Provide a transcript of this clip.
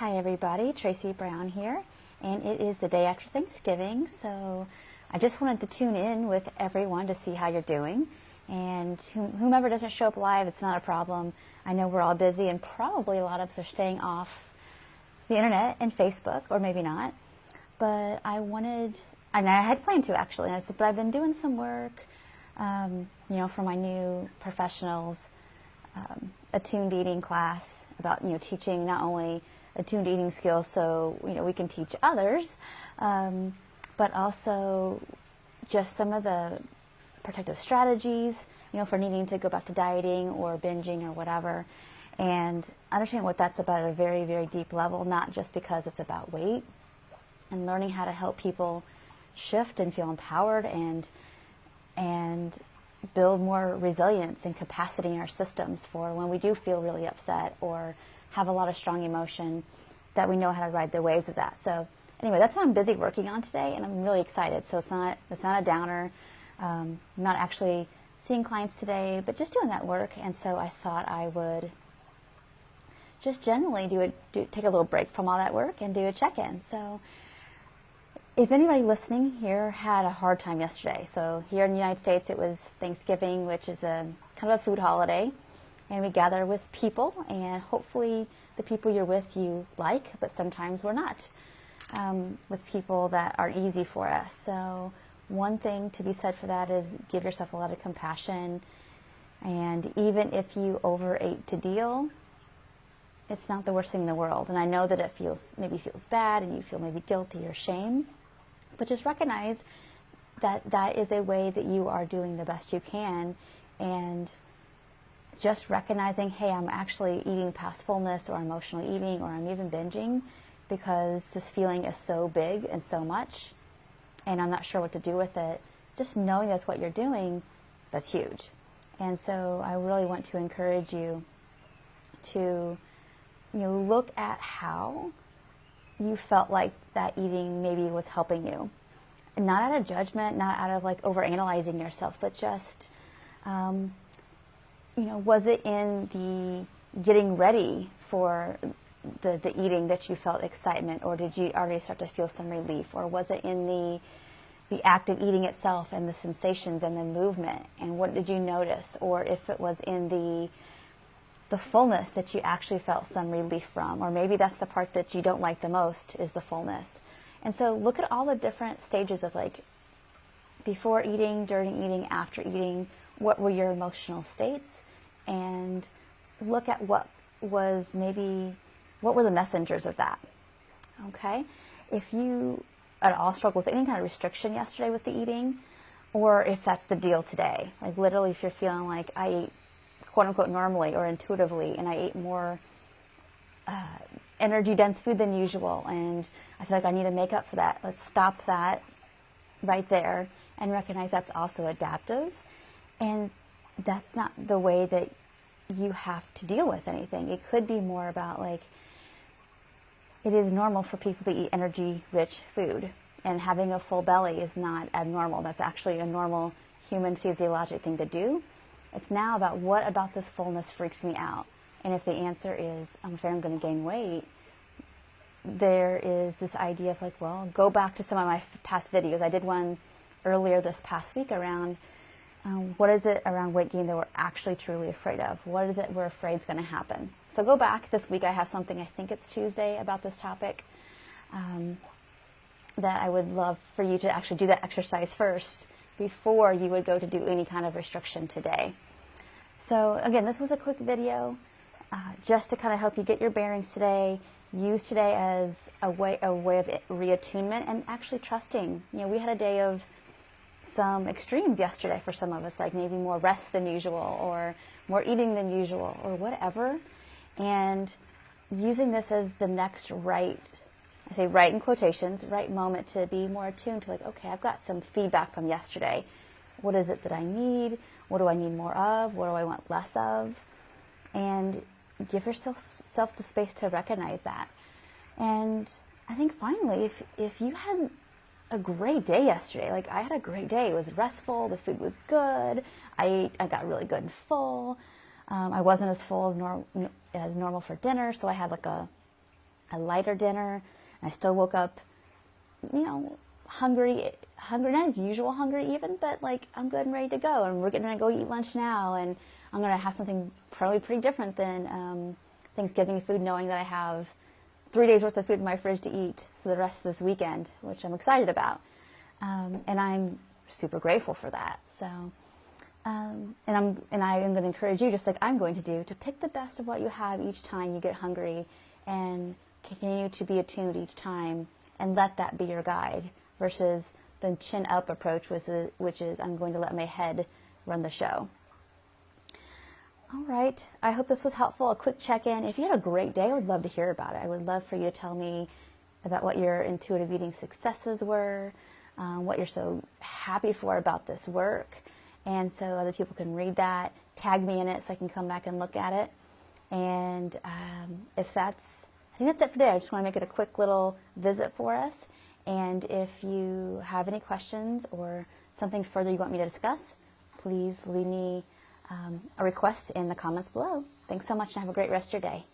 Hi everybody, Tracy Brown here, and it is the day after Thanksgiving, so I just wanted to tune in with everyone to see how you're doing, and whomever doesn't show up live, it's not a problem. I know we're all busy, and probably a lot of us are staying off the internet and Facebook, or maybe not, but I wanted, and I had planned to actually, but I've been doing some work, for my new professionals, attuned eating class about, teaching not only attuned eating skills so, we can teach others, but also just some of the protective strategies, for needing to go back to dieting or binging or whatever, and understanding what that's about at a very, very deep level, not just because it's about weight, and learning how to help people shift and feel empowered and build more resilience and capacity in our systems for when we do feel really upset or have a lot of strong emotion, that we know how to ride the waves of that. So anyway, that's what I'm busy working on today, and I'm really excited. So it's not a downer. I'm not actually seeing clients today, but just doing that work. And so I thought I would just generally take a little break from all that work and do a check-in. So if anybody listening here had a hard time yesterday, so here in the United States it was Thanksgiving, which is a kind of a food holiday, and we gather with people, and hopefully the people you're with you like, but sometimes we're not, with people that are easy for us. So one thing to be said for that is give yourself a lot of compassion, and even if you overate to deal, it's not the worst thing in the world. And I know that it maybe feels bad, and you feel maybe guilty or shame, but just recognize that that is a way that you are doing the best you can, and just recognizing, hey, I'm actually eating past fullness, or emotionally eating, or I'm even binging because this feeling is so big and so much, and I'm not sure what to do with it. Just knowing that's what you're doing, that's huge. And so I really want to encourage you to, look at how you felt like that eating maybe was helping you. And not out of judgment, not out of like overanalyzing yourself, but just, was it in the getting ready for the eating that you felt excitement, or did you already start to feel some relief, or was it in the act of eating itself and the sensations and the movement, and what did you notice, or if it was in the fullness that you actually felt some relief from, or maybe that's the part that you don't like the most, is the fullness. And so look at all the different stages of like before eating, during eating, after eating, what were your emotional states, and look at what were the messengers of that. Okay? If you at all struggle with any kind of restriction yesterday with the eating, or if that's the deal today, like literally if you're feeling like I ate quote unquote normally or intuitively, and I ate more energy dense food than usual, and I feel like I need to make up for that, let's stop that right there and recognize that's also adaptive, and that's not the way that you have to deal with anything. It could be more about like, it is normal for people to eat energy-rich food, and having a full belly is not abnormal. That's actually a normal human physiologic thing to do. It's now about what about this fullness freaks me out. And if the answer is, I'm afraid I'm going to gain weight, there is this idea of like, well, go back to some of my past videos. I did one earlier this past week around what is it around weight gain that we're actually truly afraid of? What is it we're afraid is going to happen? So go back this week. I have something, I think it's Tuesday, about this topic that I would love for you to actually do that exercise first before you would go to do any kind of restriction today. So again, this was a quick video just to kind of help you get your bearings today. Use today as a way of reattunement and actually trusting. We had a day of some extremes yesterday for some of us, like maybe more rest than usual, or more eating than usual, or whatever. And using this as the next right, I say right in quotations, right moment to be more attuned to like, okay, I've got some feedback from yesterday. What is it that I need? What do I need more of? What do I want less of? And give yourself the space to recognize that. And I think finally, if you had a great day yesterday, like I had a great day, it was restful, the food was good, I got really good and full, I wasn't as full as normal for dinner, so I had like a a lighter dinner. And I still woke up, you know, hungry, not as usual hungry even, but like I'm good and ready to go. And we're going to go eat lunch now, and I'm going to have something probably pretty different than Thanksgiving food, knowing that I have 3 days worth of food in my fridge to eat for the rest of this weekend, which I'm excited about. And I'm super grateful for that. So, and I am going to encourage you, just like I'm going to do, to pick the best of what you have each time you get hungry, and continue to be attuned each time, and let that be your guide, versus the chin up approach, which is I'm going to let my head run the show. All right, I hope this was helpful. A quick check-in. If you had a great day, I would love to hear about it. I would love for you to tell me about what your intuitive eating successes were, what you're so happy for about this work, and so other people can read that. Tag me in it so I can come back and look at it. And I think that's it for today. I just want to make it a quick little visit for us. And if you have any questions or something further you want me to discuss, please leave me a request in the comments below. Thanks so much, and have a great rest of your day.